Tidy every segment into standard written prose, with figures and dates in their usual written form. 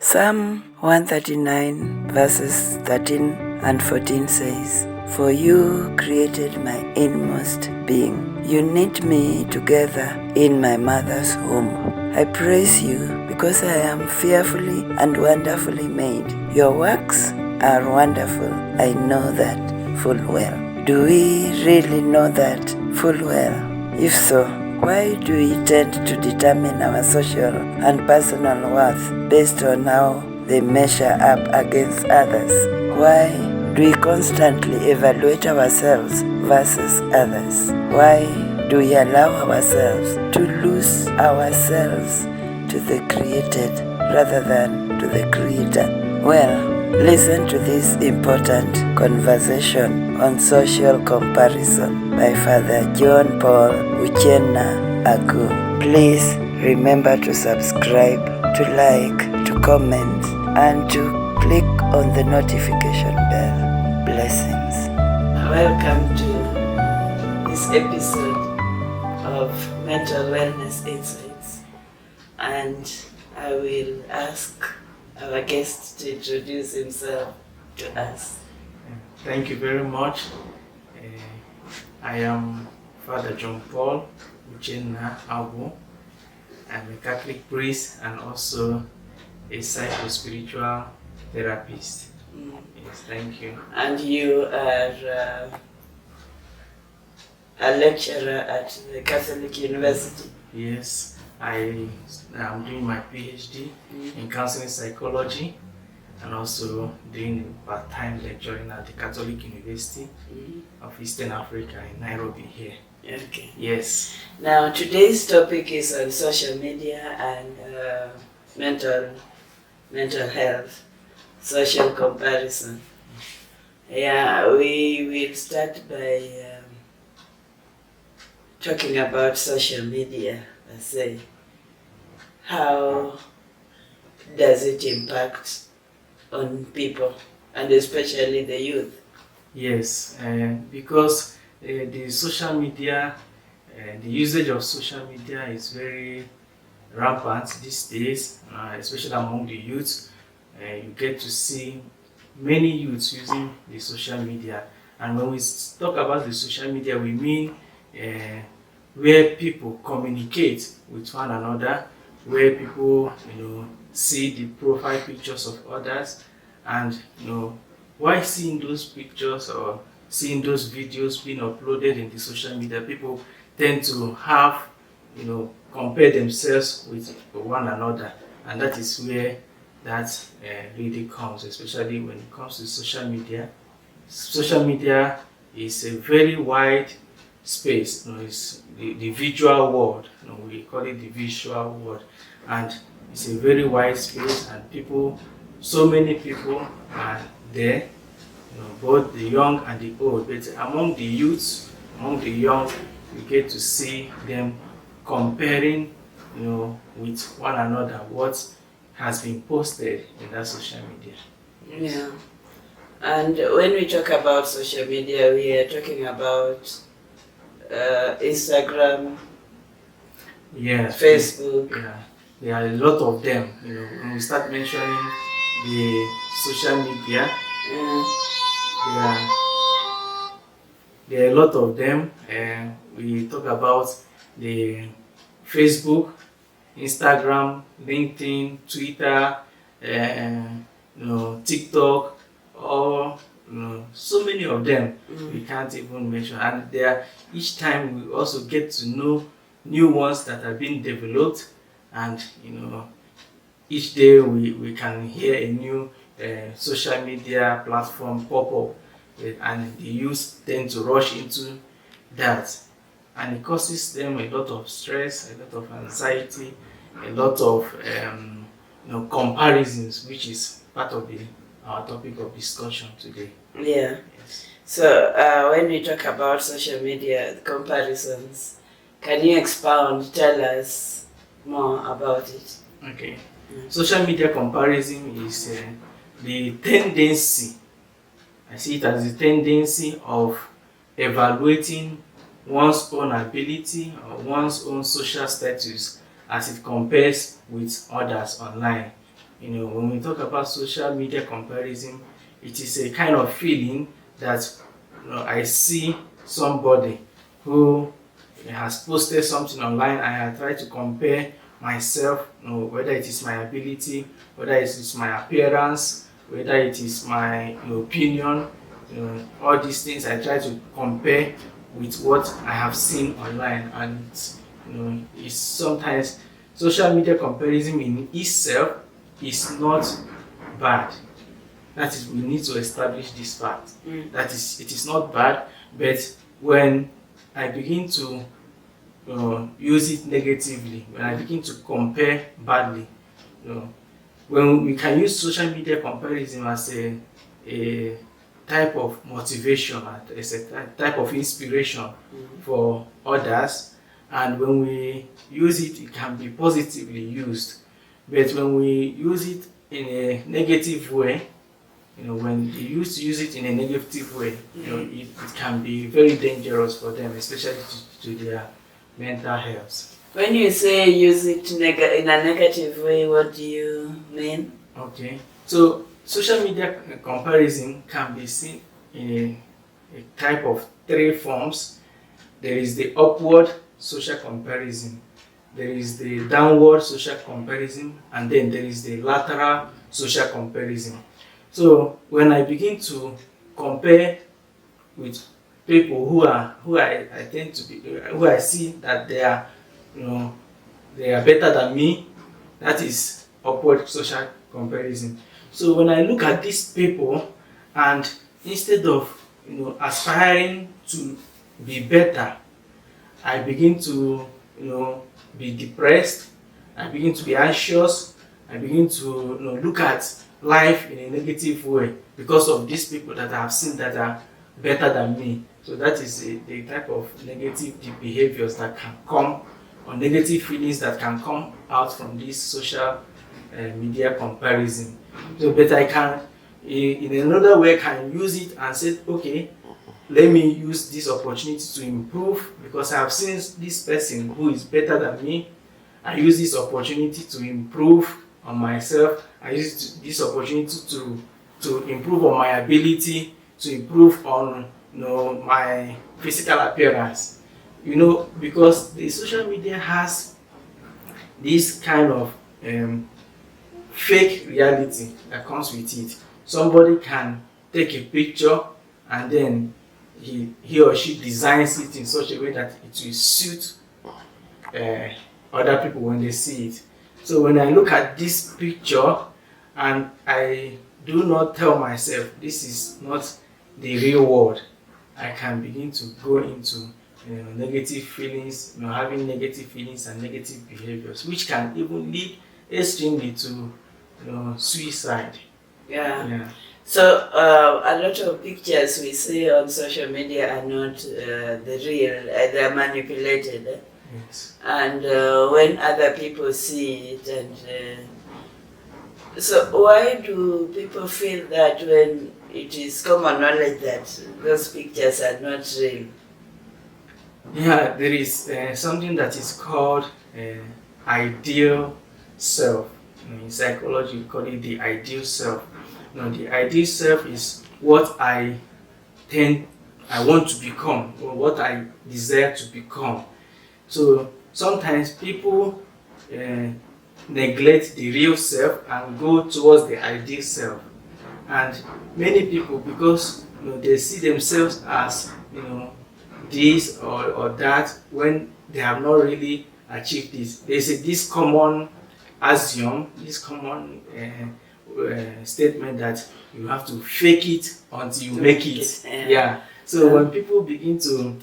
Psalm 139 verses 13 and 14 says, "For you created my inmost being. You knit me together in my mother's womb. I praise you because I am fearfully and wonderfully made. Your works are wonderful. I know that full well." Do we really know that full well? If so, why do we tend to determine our social and personal worth based on how they measure up against others? Why do we constantly evaluate ourselves versus others? Why do we allow ourselves to lose ourselves to the created rather than to the creator? Well, listen to this important conversation on social comparison by Father John Paul Uchenna Agu. Please remember to subscribe, to like, to comment, and to click on the notification bell. Blessings. Welcome to this episode of Mental Wellness Insights, and I will ask our guest to introduce himself to us. Thank you very much. I am Father John Paul Uchenna Agu. I'm a Catholic priest and also a psycho-spiritual therapist. Yes, thank you. And you are a lecturer at the Catholic University? Yes, I am doing my PhD in counseling psychology and also doing part-time lecturing at the Catholic University of Eastern Africa in Nairobi here. Okay. Yes. Now today's topic is on social media and mental health, social comparison. Yeah, we will start by talking about social media per se. How does it impact on people and especially the youth? Yes, because the social media, the usage of social media is very rampant these days, especially among the youth. You get to see many youths using the social media, and when we talk about the social media, we mean where people communicate with one another, where people see the profile pictures of others, and while seeing those pictures or seeing those videos being uploaded in the social media, people tend to have compare themselves with one another, and that is where that really comes, especially when it comes to social media. Social media is a very wide space. It's the visual world. We call it the visual world, and it's a very wide space, and so many people are there, both the young and the old. But among the youths, among the young, you get to see them comparing, with one another what has been posted in that social media. Yeah. And when we talk about social media, we are talking about Instagram, Facebook. Yeah, there are a lot of them. When we start mentioning the social media, there are a lot of them. We talk about the Facebook, Instagram, LinkedIn, Twitter, TikTok, or so many of them we can't even mention. And each time we also get to know new ones that are being developed, and each day we can hear a new social media platform pop up, and the youth tend to rush into that, and it causes them a lot of stress, a lot of anxiety, a lot of comparisons, which is part of our topic of discussion today. Yeah. Yes. So when we talk about social media comparisons, can you expound, tell us more about it? Okay. Social media comparison is the tendency, I see it as the tendency of evaluating one's own ability or one's own social status as it compares with others online. When we talk about social media comparison, it is a kind of feeling that I see somebody who has posted something online and I try to compare myself, whether it is my ability, whether it is my appearance, whether it is my opinion, all these things I try to compare with what I have seen online. And it's sometimes social media comparison in itself is not bad. That is, we need to establish this fact. That is, it is not bad, but when I begin to use it negatively, when I begin to compare badly, when we can use social media comparison as a type of motivation, as a type of inspiration for others, and when we use it, it can be positively used. But when we use it in a negative way, when they used to use it in a negative way, it can be very dangerous for them, especially to their mental health. When you say use it in a negative way, what do you mean? Okay, so social media comparison can be seen in a type of three forms. There is the upward social comparison, there is the downward social comparison, and then there is the lateral social comparison. So when I begin to compare with people who I tend to be, who I see that they are better than me, that is upward social comparison. So when I look at these people, and instead of aspiring to be better, I begin to be depressed, I begin to be anxious, I begin to look at life in a negative way because of these people that I have seen that are better than me. So that is the type of negative behaviors that can come, or negative feelings that can come out from this social media comparison. So, but I can, in another way, can use it and say, okay, let me use this opportunity to improve because I have seen this person who is better than me. I use this opportunity to improve on myself. I use this opportunity to improve on my ability, to improve on my physical appearance. Because the social media has this kind of fake reality that comes with it. Somebody can take a picture and then he or she designs it in such a way that it will suit other people when they see it. So when I look at this picture and I do not tell myself this is not the real world, I can begin to go into negative feelings, having negative feelings and negative behaviors, which can even lead extremely to suicide. Yeah. So a lot of pictures we see on social media are not the real, they are manipulated. Yes. And when other people see it, and so why do people feel that when it is common knowledge that those pictures are not real? Yeah, there is something that is called ideal self. In psychology, we call it the ideal self. The ideal self is what I want to become, or what I desire to become. So sometimes people neglect the real self and go towards the ideal self. And many people, because they see themselves as this or that, when they have not really achieved this. There's this common axiom, this common statement that you have to fake it until you make it. Yeah. So when people begin to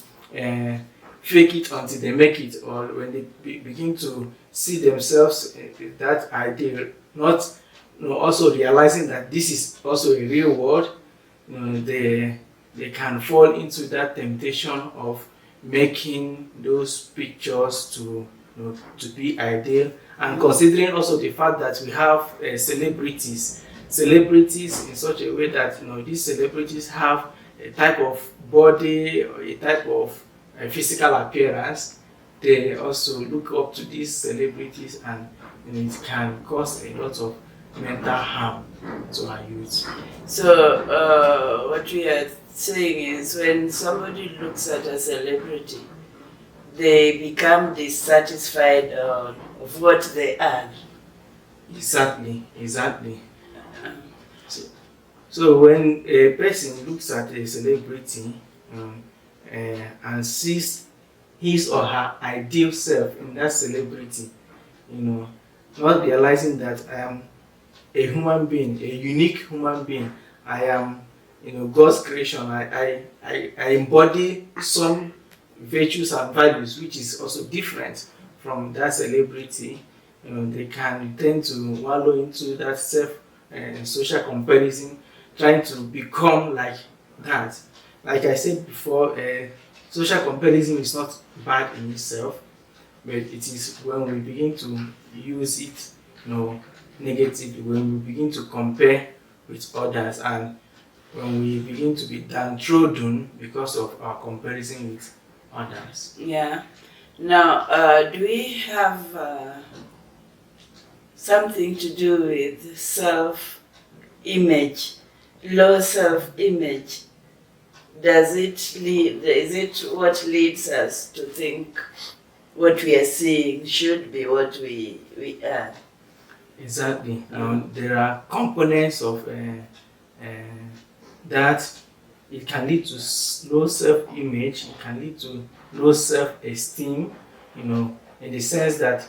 fake it until they make it, or when they begin to see themselves that ideal, not also realizing that this is also a real world, they can fall into that temptation of making those pictures to be ideal, and considering also the fact that we have celebrities in such a way that these celebrities have a type of body or a type of physical appearance. They also look up to these celebrities, and it can cause a lot of mental harm to our youth. So, what we are saying is when somebody looks at a celebrity, they become dissatisfied of what they are. Exactly. So, so when a person looks at a celebrity and sees his or her ideal self in that celebrity, not realizing that I am a human being, a unique human being. I am, God's creation. I embody some virtues and values which is also different from that celebrity. They can tend to wallow into that social comparison, trying to become like that. Like I said before, social comparison is not bad in itself, but it is when we begin to use it, negatively, when we begin to compare with others, and when we begin to be downtrodden because of our comparison with others. Yeah. Now, do we have something to do with self-image, low self-image? Is it what leads us to think what we are seeing should be what we are? Exactly. There are components of that. It can lead to low self-image, it can lead to low self-esteem, in the sense that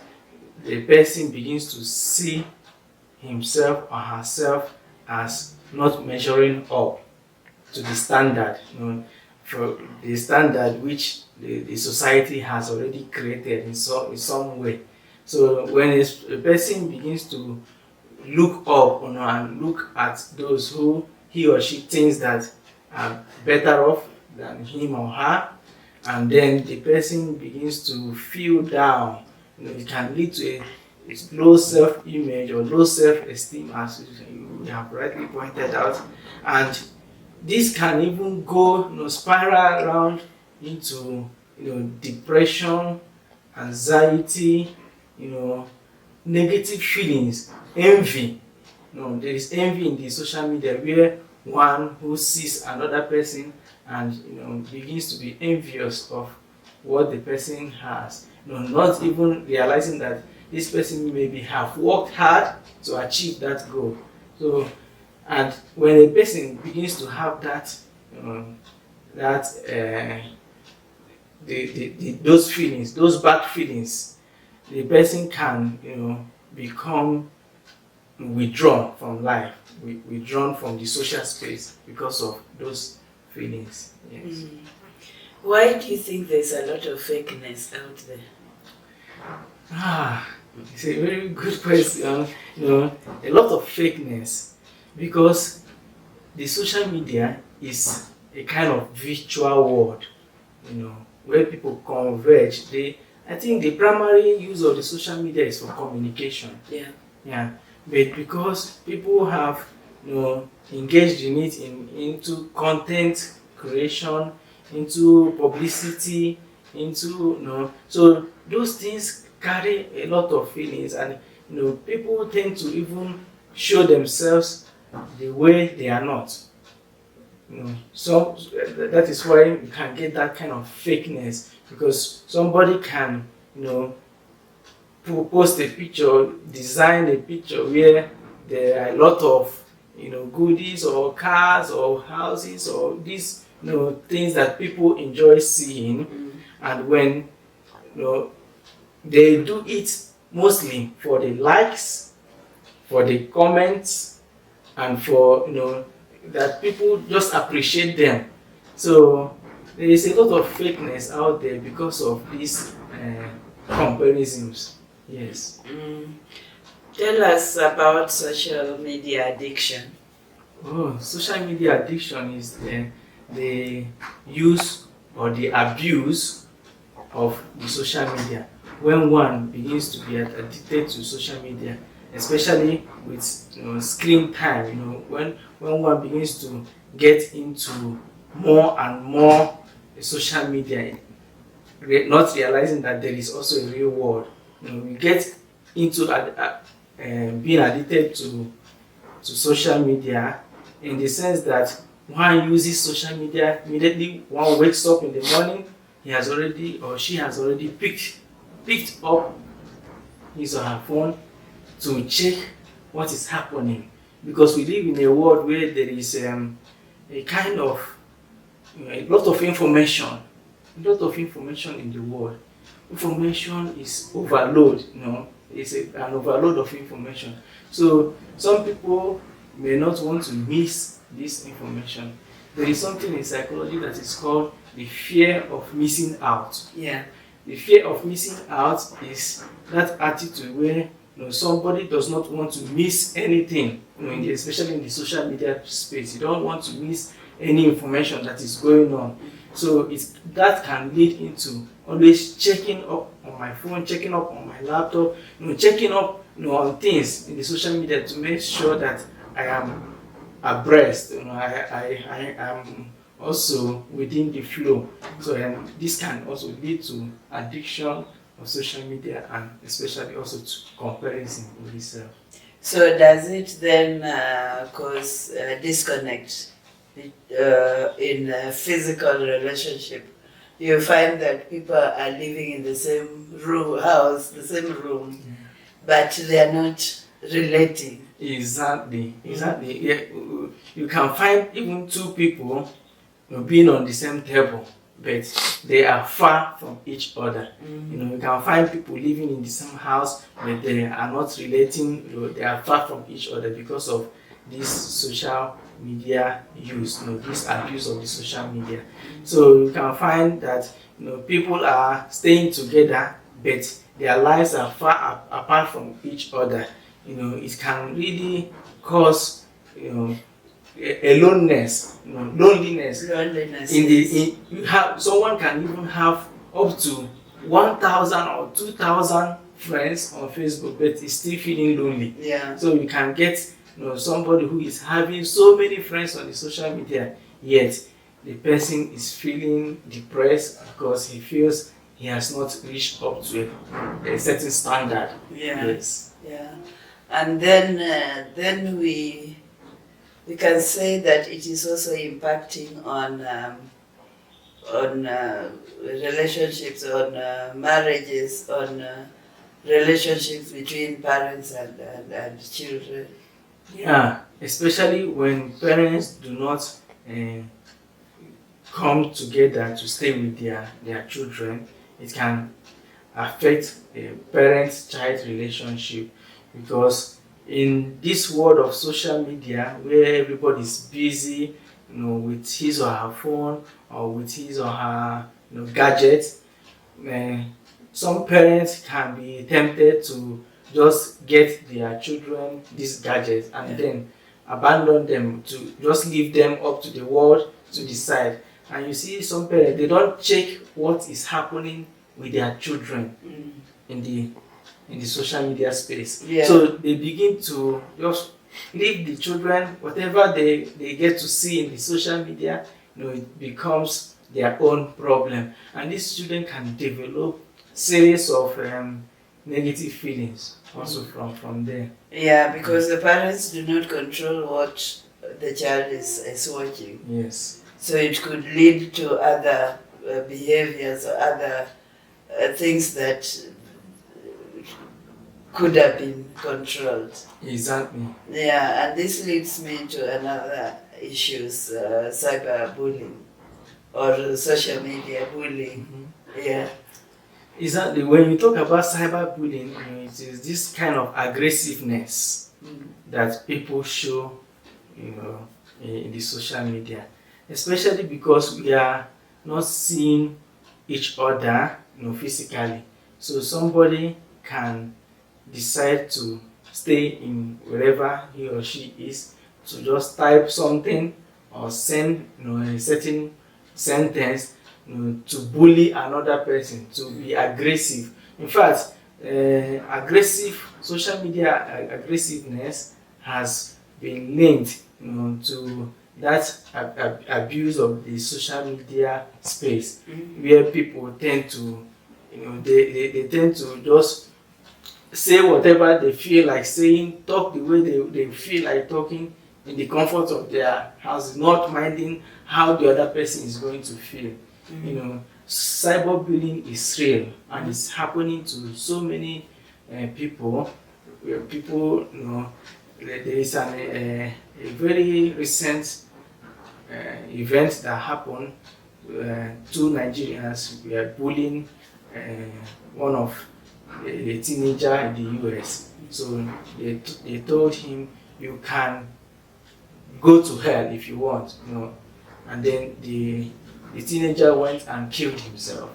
the person begins to see himself or herself as not measuring up to the standard, for the standard which the society has already created in some way. So when a person begins to look up, and look at those who he or she thinks that are better off than him or her, and then the person begins to feel down, it can lead to a low self-image or low self-esteem, as you have rightly pointed out, and this can even go, spiral around into, depression, anxiety, negative feelings, envy. There is envy in the social media where one who sees another person and begins to be envious of what the person has, not even realizing that this person maybe have worked hard to achieve that goal. So, and when a person begins to have those feelings, those bad feelings, the person can become withdrawn from life, withdrawn from the social space because of those feelings. Yes. Why do you think there's a lot of fakeness out there? It's a very good question. A lot of fakeness, because the social media is a kind of virtual world, where people converge. I think the primary use of the social media is for communication. Yeah. But because people have, engaged in it into content creation, into publicity, into, so those things carry a lot of feelings, and people tend to even show themselves the way they are not. So that is why you can get that kind of fakeness, because somebody can, post a picture, design a picture where there are a lot of, goodies or cars or houses or these, things that people enjoy seeing, and when, they do it mostly for the likes, for the comments, and for, that people just appreciate them. So there is a lot of fakeness out there because of these comparisons. Yes. Tell us about social media addiction. Social media addiction is the use or the abuse of the social media. When one begins to be addicted to social media, especially with screen time, when one begins to get into more and more social media, not realizing that there is also a real world. We get into being addicted to to social media, in the sense that one uses social media immediately one wakes up in the morning, he has already or she has already picked up his or her phone to check what is happening, because we live in a world where there is a kind of a lot of information, in the world. Information is overload, it's an overload of information. So some people may not want to miss this information. There is something in psychology that is called the fear of missing out. Yeah. The fear of missing out is that attitude where somebody does not want to miss anything, especially in the social media space. You don't want to miss any information that is going on. So that can lead into always checking up on my phone, checking up on my laptop, checking up on things in the social media to make sure that I am abreast. I am also within the flow. So this can also lead to addiction of social media, and especially also to comparison with yourself. So does it then cause disconnect in a physical relationship? You find that people are living in the same house, the same room, but they are not relating. Exactly. Yeah, you can find even two people being on the same table, but they are far from each other. You can find people living in the same house, but they are not relating. They are far from each other because of this social media use, this abuse of the social media. So you can find that people are staying together, but their lives are far apart from each other. It can really cause a loneliness. Someone can even have up to 1,000 or 2,000 friends on Facebook, but is still feeling lonely. Yeah. So you can get somebody who is having so many friends on the social media, yet the person is feeling depressed because he feels he has not reached up to a certain standard. Yeah. Yes. Yeah. And then we can say that it is also impacting on relationships, on marriages, on relationships between parents and children. Yeah, especially when parents do not come together to stay with their children, it can affect a parent-child relationship, because in this world of social media where everybody is busy with his or her phone or with his or her gadget, some parents can be tempted to just get their children these gadgets and then abandon them, to just leave them up to the world to decide. And you see some parents, they don't check what is happening with their children in the social media space. Yeah. So they begin to just leave the children, whatever they get to see in the social media, it becomes their own problem. And these children can develop series of negative feelings also from there. Yeah, because the parents do not control what the child is watching. Yes. So it could lead to other behaviors or other things that could have been controlled. Exactly. Yeah, and this leads me to another issues, cyberbullying or social media bullying. Yeah. Exactly. When you talk about cyberbullying, it is this kind of aggressiveness that people show, in the social media, especially because we are not seeing each other, physically. So somebody can decide to stay in wherever he or she is, to just type something or send a certain sentence to bully another person, to be aggressive. In fact, social media aggressiveness has been linked to that abuse of the social media space, where people tend to they tend to just say whatever they feel like saying, talk the way they feel like talking in the comfort of their house, not minding how the other person is going to feel. You know, cyberbullying is real and it's happening to so many people. People, you know, there is a very recent event that happened. Two Nigerians were bullying one of a teenager in the US. So they told him, you can go to hell if you want, you know. And then the teenager went and killed himself,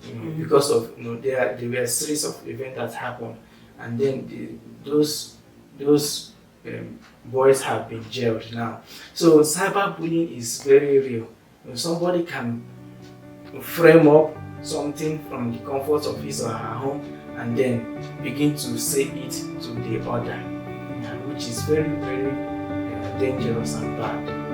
you know, because of, you know, there were a series of events that happened, and then those boys have been jailed now. So cyberbullying is very real. You know, somebody can frame up something from the comfort of his or her home and then begin to say it to the other, which is very, very dangerous and bad.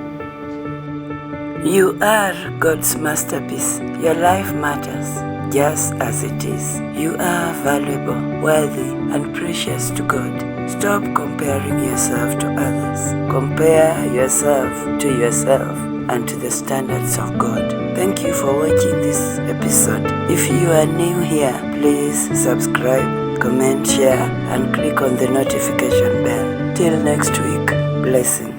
You are God's masterpiece. Your life matters just as it is. You are valuable, worthy, and precious to God. Stop comparing yourself to others. Compare yourself to yourself and to the standards of God. Thank you for watching this episode. If you are new here, please subscribe, comment, share, and click on the notification bell. Till next week, blessings.